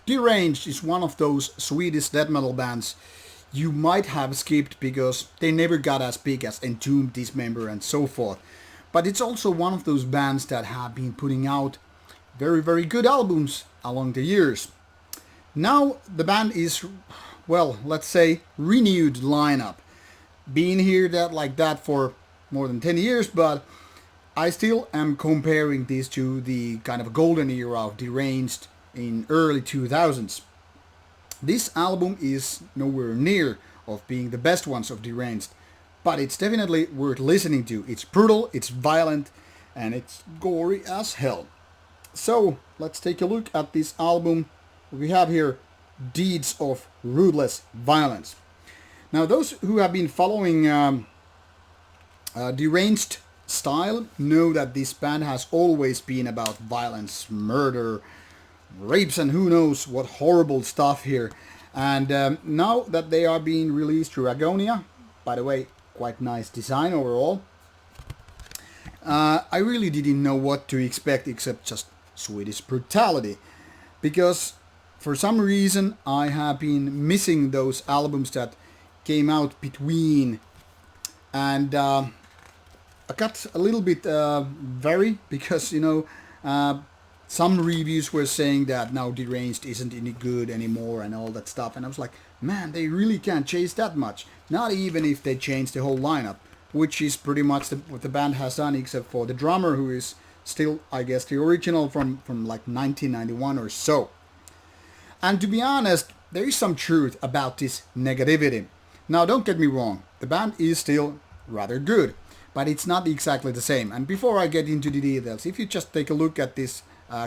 Deranged is one of those Swedish death metal bands you might have skipped because they never got as big as Entomb, Dismember and so forth. But it's also one of those bands that have been putting out very, very good albums along the years. Now the band is, well, let's say, renewed lineup. Been here like that for more than 10 years, but I still am comparing this to the kind of golden era of Deranged in early 2000s. This album is nowhere near of being the best ones of Deranged, but it's definitely worth listening to. It's brutal, it's violent, and it's gory as hell. So let's take a look at this album. We have here Deeds of Ruthless Violence. Now those who have been following Deranged style know that this band has always been about violence, murder, rapes and who knows what horrible stuff here. And now that they are being released through Agonia, by the way, quite nice design overall, I really didn't know what to expect except just Swedish brutality, because for some reason I have been missing those albums that came out between, and I got a little bit very, because some reviews were saying that now Deranged isn't any good anymore and all that stuff, and I was like, man, they really can't change that much, not even if they change the whole lineup, which is pretty much what the band has done, except for the drummer, who is still, I guess, the original from like 1991 or so. And to be honest, there is some truth about this negativity. Now don't get me wrong, the band is still rather good, but it's not exactly the same. And before I get into the details, if you just take a look at this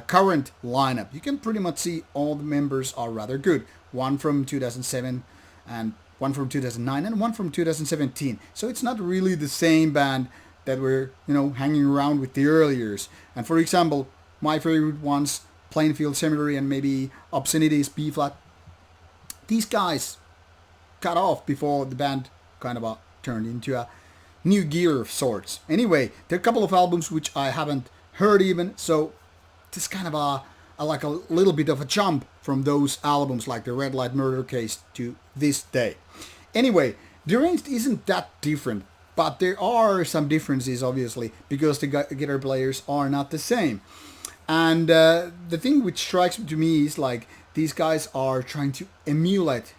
current lineup, you can pretty much see all the members are rather good. One from 2007 and one from 2009 and one from 2017. So it's not really the same band that were, hanging around with the earliers. And for example, my favorite ones, Plainfield Cemetery and maybe Obscenity's B-flat, these guys cut off before the band kind of turned into a new gear of sorts. Anyway, there are a couple of albums which I haven't heard even, so this kind of like a little bit of a jump from those albums like the Red Light Murder Case to this day. Anyway, Deranged isn't that different, but there are some differences obviously, because the guitar players are not the same. And the thing which strikes to me is like these guys are trying to emulate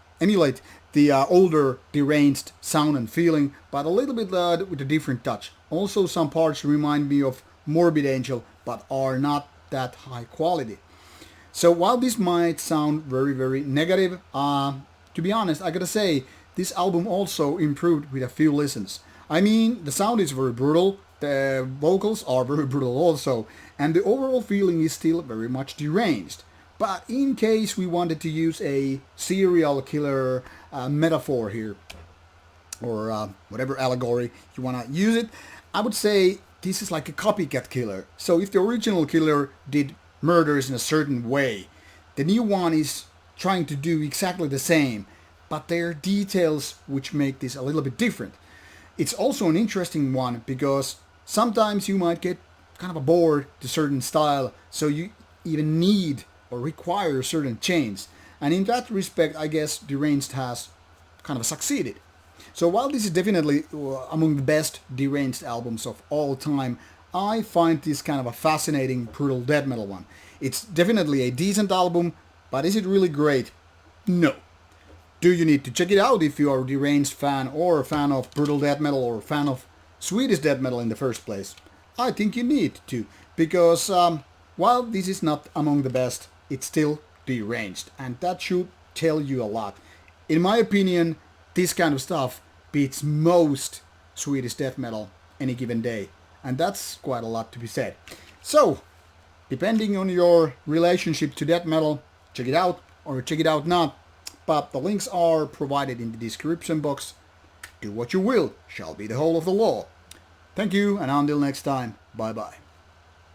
the older Deranged sound and feeling, but a little bit with a different touch. Also some parts remind me of Morbid Angel, but are not that high quality. So while this might sound very, very negative, to be honest, I gotta say, this album also improved with a few listens. I mean, the sound is very brutal, the vocals are very brutal also, and the overall feeling is still very much Deranged. But in case we wanted to use a serial killer metaphor here, or whatever allegory you want to use it, I would say this is like a copycat killer. So if the original killer did murders in a certain way, the new one is trying to do exactly the same, but there are details which make this a little bit different. It's also an interesting one because sometimes you might get kind of bored to certain style, so you even need or require certain change. And in that respect, I guess Deranged has kind of succeeded. So while this is definitely among the best Deranged albums of all time, I find this kind of a fascinating brutal death metal one. It's definitely a decent album, but is it really great? No. Do you need to check it out if you are a Deranged fan, or a fan of brutal death metal, or a fan of Swedish death metal in the first place? I think you need to, because while this is not among the best, it's still Deranged, and that should tell you a lot. In my opinion, this kind of stuff beats most Swedish death metal any given day, and that's quite a lot to be said. So, depending on your relationship to death metal, check it out or check it out not, but the links are provided in the description box. Do what you will, shall be the whole of the law. Thank you, and until next time, bye bye.